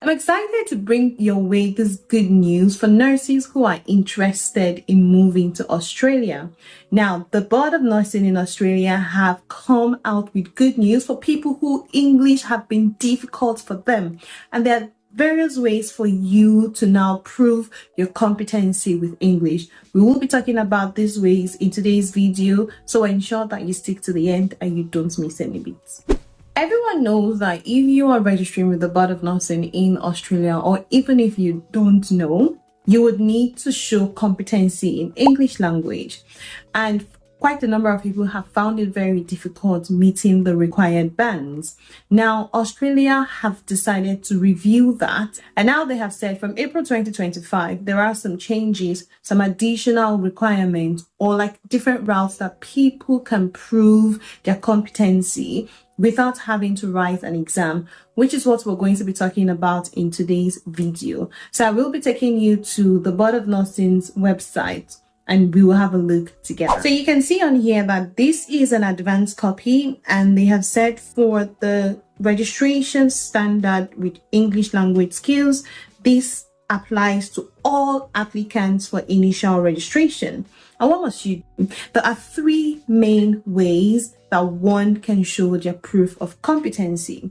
I'm excited to bring your way this good news for nurses who are interested in moving to Australia. Now, the Board of Nursing in Australia have come out with good news for people who English have been difficult for them. And there are various ways for you to now prove your competency with English. We will be talking about these ways in today's video, so ensure that you stick to the end and you don't miss any bits. Everyone knows that if you are registering with the Board of Nursing in Australia, or even if you don't know, you would need to show competency in English language. And quite a number of people have found it very difficult meeting the required bands. Now, Australia have decided to review that. And now they have said from April 2025, there are some changes, some additional requirements, or like different routes that people can prove their competency without having to write an exam, which is what we're going to be talking about in today's video. So I will be taking you to the Board of Nursing's website and we will have a look together. So you can see on here that this is an advanced copy, and they have said for the registration standard with English language skills, this applies to all applicants for initial registration. And what must you do? There are three main ways that one can show their proof of competency.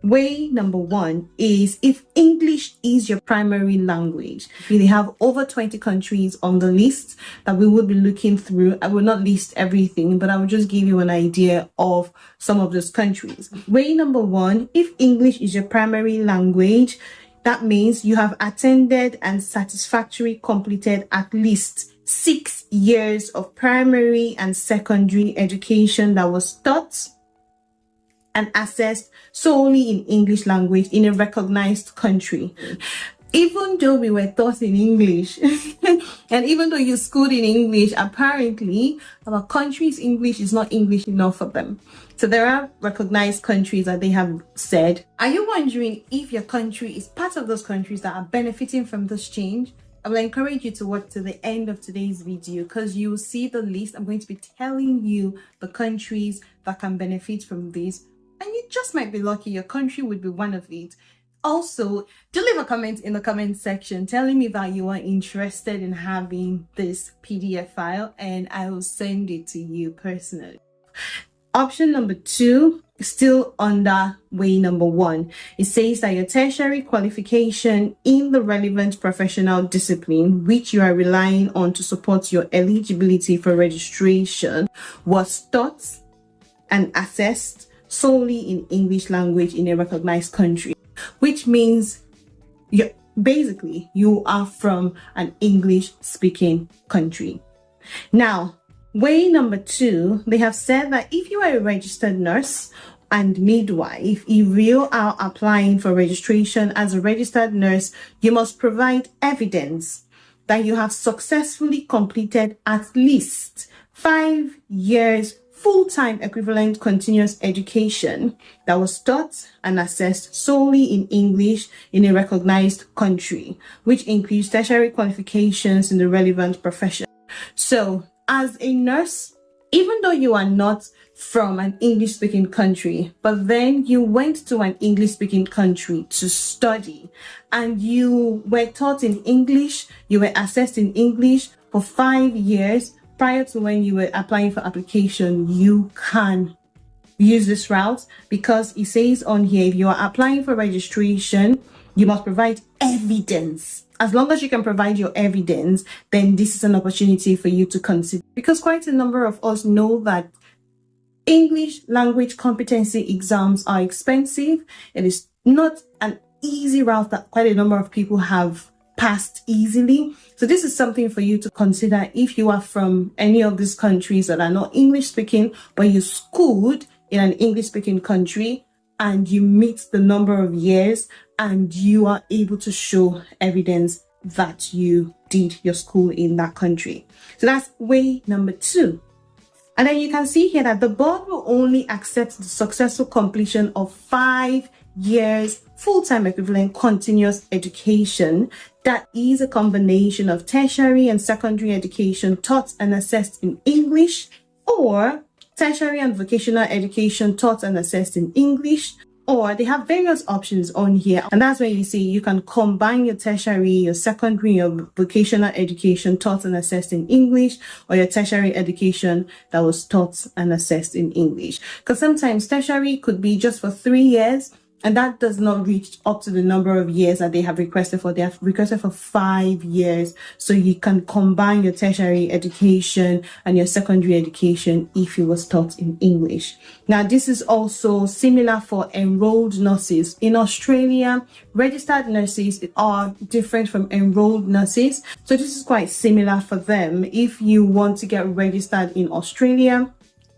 Way number one is if English is your primary language. They have over 20 countries on the list that we will be looking through. I will not list everything, but I will just give you an idea of some of those countries. Way number one, if English is your primary language, that means you have attended and satisfactorily completed at least 6 years of primary and secondary education that was taught and assessed solely in English language in a recognized country. Even though we were taught in English, and even though you schooled in English, apparently our country's English is not English enough for them. So there are recognized countries that they have said. Are you wondering if your country is part of those countries that are benefiting from this change? I will encourage you to watch to the end of today's video because you will see the list. I'm going to be telling you the countries that can benefit from this. And you just might be lucky your country would be one of it. Also, do leave a comment in the comment section telling me that you are interested in having this PDF file and I will send it to you personally. Option number two, still under way number one. It says that your tertiary qualification in the relevant professional discipline, which you are relying on to support your eligibility for registration, was taught and assessed solely in English language in a recognized country, which means you are from an English speaking country. Now, way number two, they have said that if you are a registered nurse and midwife, if you are applying for registration as a registered nurse, you must provide evidence that you have successfully completed at least 5 years full-time equivalent continuous education that was taught and assessed solely in English in a recognized country, which includes tertiary qualifications in the relevant profession. So, as a nurse, even though you are not from an English-speaking country, but then you went to an English-speaking country to study, and you were taught in English, you were assessed in English for 5 years, prior to when you were applying for application, you can use this route because it says on here, if you are applying for registration, you must provide evidence. As long as you can provide your evidence, then this is an opportunity for you to consider. Because quite a number of us know that English language competency exams are expensive. It is not an easy route that quite a number of people have passed easily. So this is something for you to consider if you are from any of these countries that are not English speaking, but you schooled in an English speaking country and you meet the number of years and you are able to show evidence that you did your school in that country. So that's way number two. And then you can see here that the board will only accept the successful completion of 5 years full-time equivalent continuous education that is a combination of tertiary and secondary education taught and assessed in English, or tertiary and vocational education taught and assessed in English, Or they have various options on here, and that's where you see you can combine your tertiary, your secondary, your vocational education taught and assessed in English, or your tertiary education that was taught and assessed in English. Because sometimes tertiary could be just for 3 years, and that does not reach up to the number of years that they have requested for. They have requested for 5 years. So you can combine your tertiary education and your secondary education if it was taught in English. Now, this is also similar for enrolled nurses. In Australia, registered nurses are different from enrolled nurses. So this is quite similar for them. If you want to get registered in Australia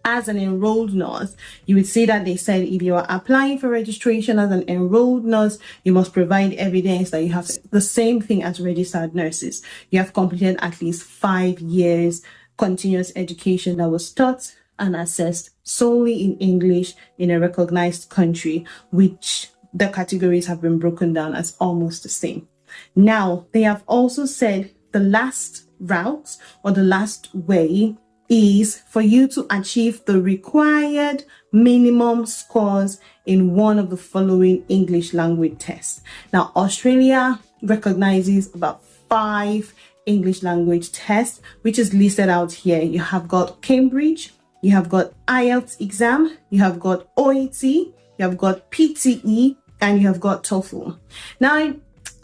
as an enrolled nurse, you would see that they said if you are applying for registration as an enrolled nurse, you must provide evidence that you have the same thing as registered nurses. You have completed at least 5 years continuous education that was taught and assessed solely in English in a recognized country, which the categories have been broken down as almost the same. Now, they have also said the last route or the last way is for you to achieve the required minimum scores in one of the following English language tests. Now, Australia recognizes about 5 English language tests, which is listed out here. You have got Cambridge, you have got IELTS exam, you have got OET, you have got PTE, and you have got TOEFL. Now,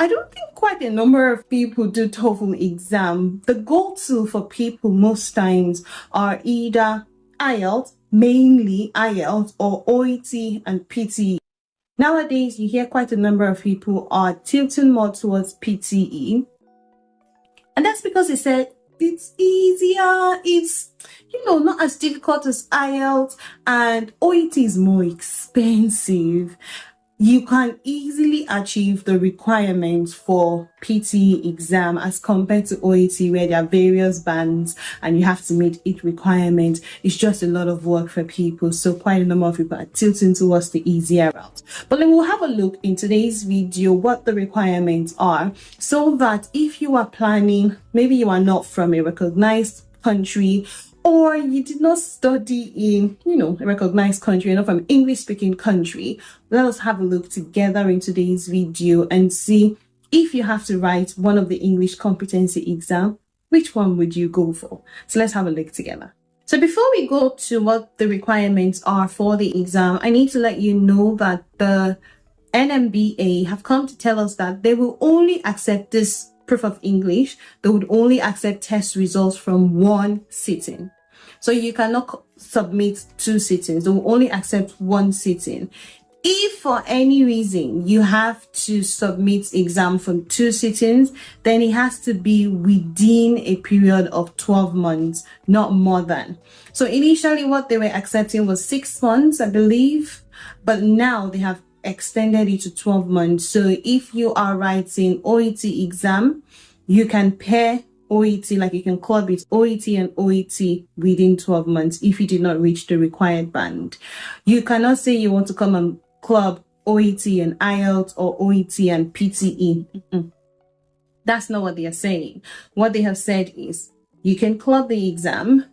I don't think quite a number of people do TOEFL exam. The go-to for people most times are either IELTS, mainly IELTS, or OET and PTE. Nowadays, you hear quite a number of people are tilting more towards PTE. And that's because they said it's easier, it's, not as difficult as IELTS, and OET is more expensive. You can easily achieve the requirements for PTE exam as compared to OET, where there are various bands and you have to meet each requirement. It's just a lot of work for people. So quite a number of people are tilting towards the easier route. But then we'll have a look in today's video what the requirements are, so that if you are planning, maybe you are not from a recognized country, or you did not study in, a recognized country, not from an English-speaking country, let us have a look together in today's video and see if you have to write one of the English competency exam, which one would you go for? So let's have a look together. So before we go to what the requirements are for the exam, I need to let you know that the NMBA have come to tell us that they will only accept this proof of English. They would only accept test results from one sitting. So you cannot submit 2 sittings. They will only accept 1 sitting. If for any reason you have to submit exam from 2 sittings, then it has to be within a period of 12 months, not more than. So initially what they were accepting was 6 months, I believe, but now they have extended it to 12 months. So if you are writing OET exam, you can pair OET, like you can club it OET and OET within 12 months if you did not reach the required band. You cannot say you want to come and club OET and IELTS or OET and PTE. That's not what they are saying. What they have said is you can club the exam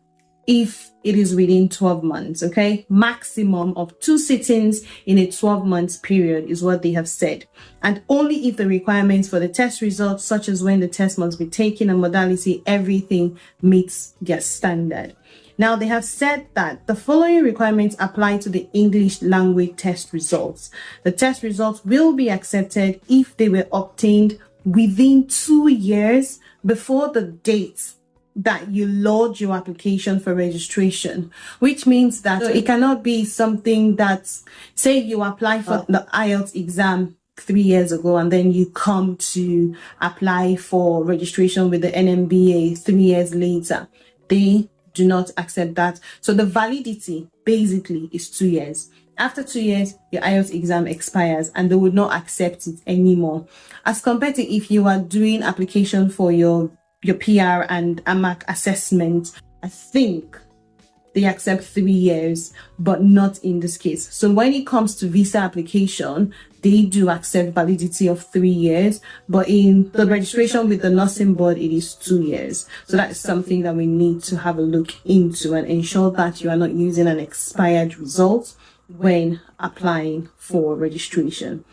if it is within 12 months, okay? Maximum of 2 sittings in a 12-month period is what they have said. And only if the requirements for the test results, such as when the test must be taken and modality, everything meets their standard. Now, they have said that the following requirements apply to the English language test results. The test results will be accepted if they were obtained within 2 years before the date that you lodge your application for registration, which means that it cannot be something that, say you apply for the IELTS exam 3 years ago and then you come to apply for registration with the NMBA 3 years later. They do not accept that. So the validity basically is 2 years. After 2 years, your IELTS exam expires and they would not accept it anymore. As compared to if you are doing application for your PR and AMAC assessment, I think they accept 3 years, but not in this case. So when it comes to visa application, they do accept validity of 3 years, but in the registration with the nursing board, it is 2 years. So that is something that we need to have a look into and ensure that you are not using an expired result when applying for registration.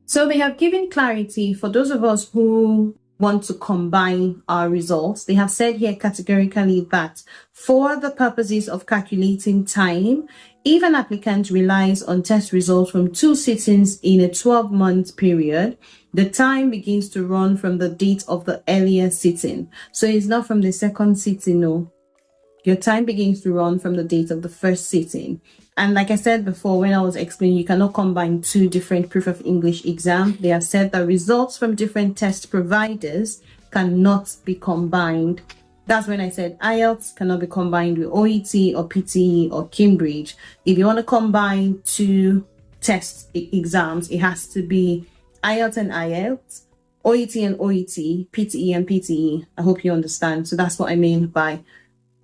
So they have given clarity for those of us who want to combine our results. They have said here categorically that for the purposes of calculating time, if an applicant relies on test results from 2 sittings in a 12-month period, the time begins to run from the date of the earlier sitting. So it's not from the second sitting, no. Your time begins to run from the date of the first sitting. And like I said before, when I was explaining, you cannot combine 2 different proof of English exams. They have said that results from different test providers cannot be combined. That's when I said IELTS cannot be combined with OET or PTE or Cambridge. If you want to combine 2 test exams, it has to be IELTS and IELTS, OET and OET, PTE and PTE. I hope you understand. So that's what I mean by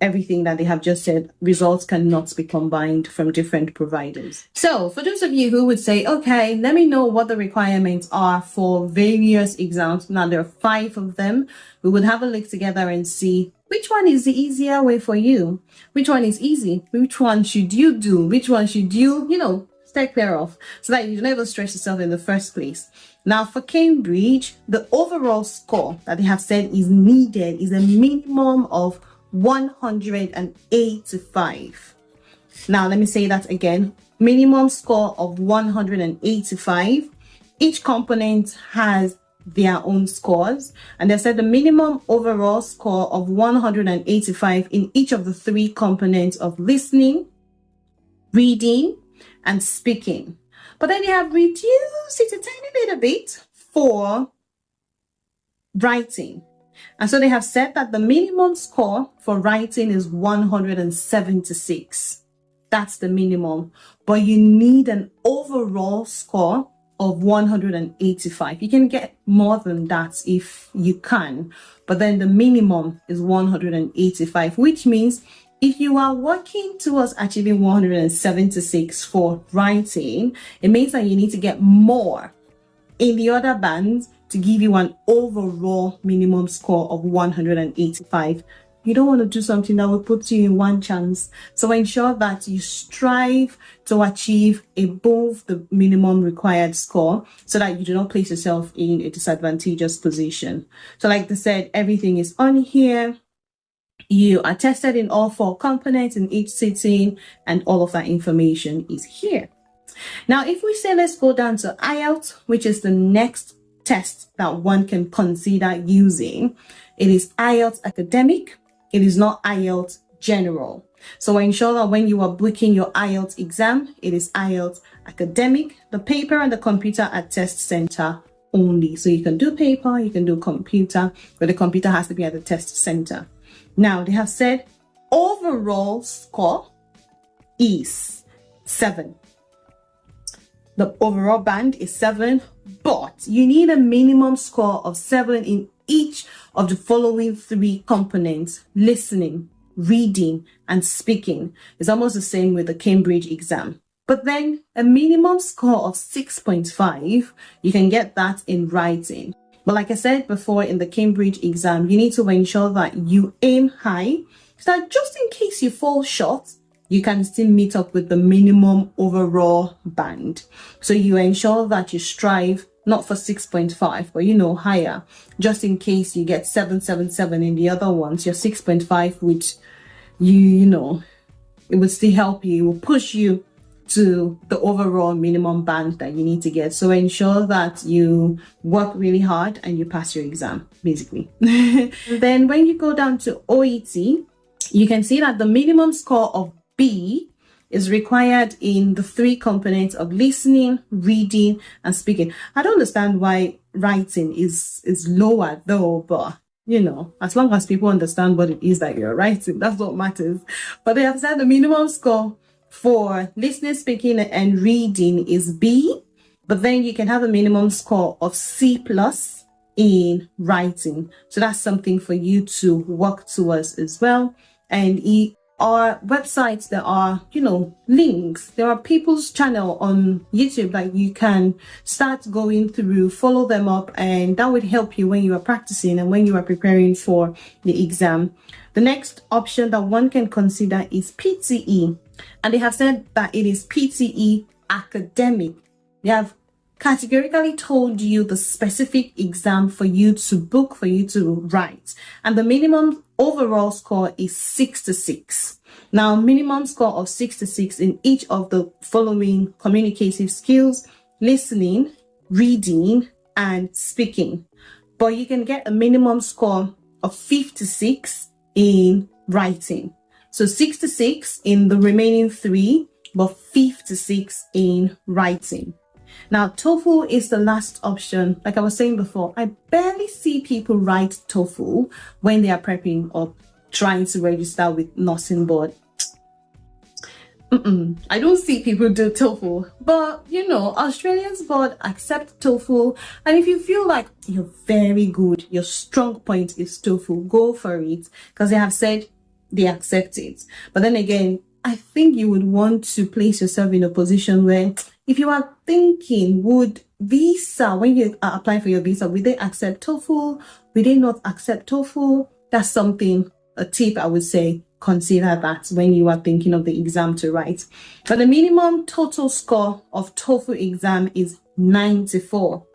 everything that they have just said. Results cannot be combined from different providers. So for those of you who would say, okay, let me know what the requirements are for various exams. Now there are 5 of them. We would have a look together and see which one is the easier way for you. Which one is easy? Which one should you do? Which one should you, stay clear of, so that you never stress yourself in the first place. Now for Cambridge, the overall score that they have said is needed is a minimum of 185. Now let me say that again. Minimum score of 185. Each component has their own scores, and they said the minimum overall score of 185 in each of the 3 components of listening, reading, and speaking. But then they have reduced it a tiny little bit for writing. And so they have said that the minimum score for writing is 176. That's the minimum. But you need an overall score of 185. You can get more than that if you can. But then the minimum is 185, which means if you are working towards achieving 176 for writing, it means that you need to get more in the other bands to give you an overall minimum score of 185. You don't want to do something that will put you in one chance. So ensure that you strive to achieve above the minimum required score so that you do not place yourself in a disadvantageous position. So like they said, everything is on here. You are tested in all 4 components in each sitting, and all of that information is here. Now, if we say let's go down to IELTS, which is the next test that one can consider using, it is IELTS academic. It is not IELTS general. So ensure that when you are booking your IELTS exam, it is IELTS academic. The paper and the computer at test center only. So you can do paper, you can do computer, but the computer has to be at the test center. Now they have said overall score is 7. The overall band is 7, but you need a minimum score of 7 in each of the following 3 components: listening, reading, and speaking. It's almost the same with the Cambridge exam. But then a minimum score of 6.5, you can get that in writing. But like I said before, in the Cambridge exam, you need to ensure that you aim high, so that just in case you fall short, you can still meet up with the minimum overall band. So you ensure that you strive not for 6.5, but higher, just in case you get 777 in the other ones. Your 6.5 would, it would still help you. It will push you to the overall minimum band that you need to get. So ensure that you work really hard and you pass your exam, basically. Then when you go down to OET, you can see that the minimum score of B is required in the 3 components of listening, reading, and speaking. I don't understand why writing is lower though, but as long as people understand what it is that you're writing, that's what matters. But they have said the minimum score for listening, speaking, and reading is B, but then you can have a minimum score of C+ in writing. So that's something for you to work towards as well. And our websites, there are, links. There are people's channel on YouTube that you can start going through, follow them up, and that would help you when you are practicing and when you are preparing for the exam. The next option that one can consider is PTE. And they have said that it is PTE academic. They have categorically told you the specific exam for you to book, for you to write. And the minimum overall score is 66. Now, minimum score of 66 in each of the following communicative skills: listening, reading, and speaking. But you can get a minimum score of 56 in writing. So 66 in the remaining three, but 56 in writing. Now, TOEFL is the last option. Like I was saying before, I barely see people write TOEFL when they are prepping or trying to register with nursing board. I don't see people do TOEFL, but you know, Australia's board accept TOEFL, and if you feel like you're very good, your strong point is TOEFL, go for it, because they have said they accept it. But then again, I think you would want to place yourself in a position where, if you are thinking, would visa, when you are applying for your visa, will they accept TOEFL? Will they not accept TOEFL? That's something, a tip I would say, consider that when you are thinking of the exam to write. But the minimum total score of TOEFL exam is 94.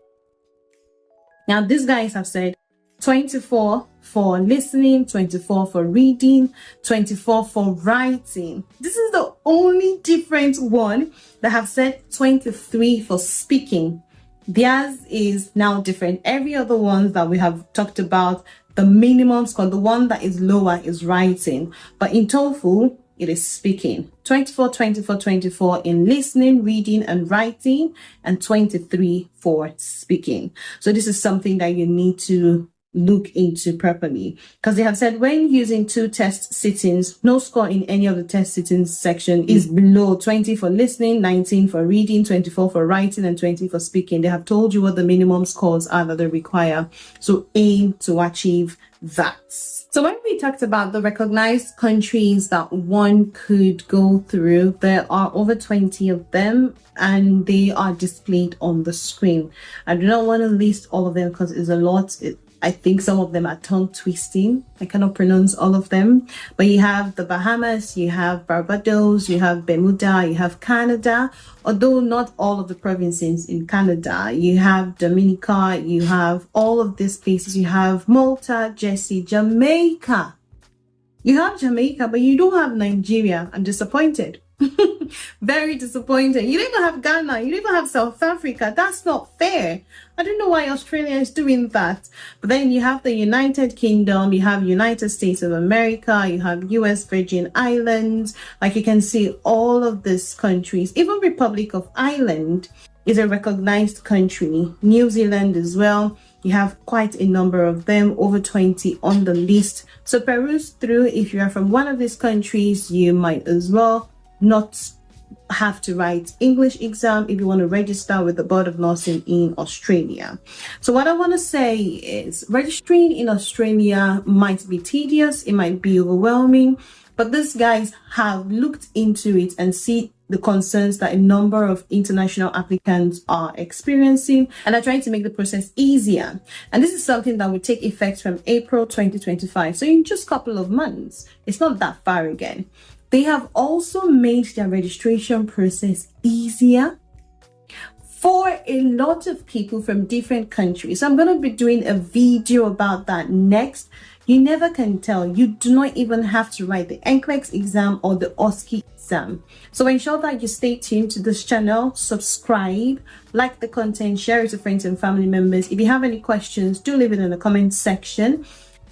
Now, these guys have said 24 for listening, 24 for reading, 24 for writing. This is the only different one that have said 23 for speaking. Theirs is now different. Every other one that we have talked about, the minimum score, the one that is lower, is writing. But in TOEFL, it is speaking. 24, 24, 24 in listening, reading, and writing, and 23 for speaking. So this is something that you need to look into properly, because they have said when using 2 test sittings, no score in any of the test sittings section is below 20 for listening, 19 for reading, 24 for writing, and 20 for speaking. They have told you what the minimum scores are that they require, so aim to achieve that. So when we talked about the recognized countries that one could go through, there are over 20 of them, and they are displayed on the screen. I do not want to list all of them because it's a lot. I think some of them are tongue twisting. I cannot pronounce all of them. But you have the Bahamas, you have Barbados, you have Bermuda, you have Canada, although not all of the provinces in Canada. You have Dominica, you have all of these places. You have Malta, Jersey, Jamaica. You have Jamaica, but you don't have Nigeria. I'm disappointed. Very disappointed. You don't even have Ghana, you don't even have South Africa. That's not fair. I don't know why Australia is doing that. But then you have the United Kingdom, you have United States of America, you have US Virgin Islands. Like you can see all of these countries. Even Republic of Ireland is a recognized country. New Zealand as well. You have quite a number of them, over 20 on the list. So peruse through. If you are from one of these countries, you might as well not have to write English exam if you want to register with the Board of Nursing in Australia. So what I want to say is registering in Australia might be tedious, it might be overwhelming, but these guys have looked into it and see the concerns that a number of international applicants are experiencing, and are trying to make the process easier. And this is something that will take effect from April 2025. So in just a couple of months, it's not that far again. They have also made their registration process easier for a lot of people from different countries. So I'm going to be doing a video about that next. You never can tell. You do not even have to write the NCLEX exam or the OSCE exam. So ensure that you stay tuned to this channel, subscribe, like the content, share it to friends and family members. If you have any questions, do leave it in the comment section,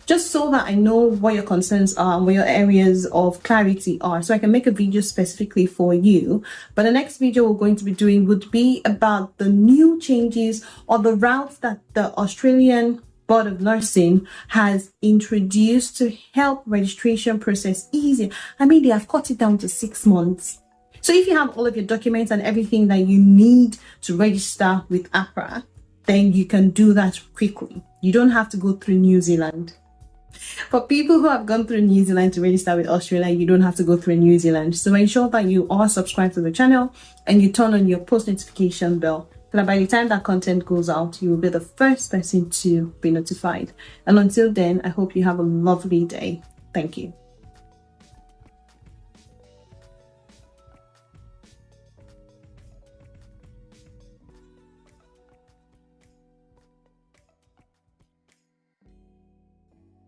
just so that I know what your concerns are and what your areas of clarity are, so I can make a video specifically for you. But the next video we're going to be doing would be about the new changes or the routes that the Australian Board of Nursing has introduced to help registration process easier. I mean, they have cut it down to 6 months. So if you have all of your documents and everything that you need to register with Ahpra, then you can do that quickly. You don't have to go through New Zealand. For people who have gone through New Zealand to register with Australia, you don't have to go through New Zealand. So ensure that you are subscribed to the channel and you turn on your post notification bell, so that by the time that content goes out, you will be the first person to be notified. And until then, I hope you have a lovely day. Thank you.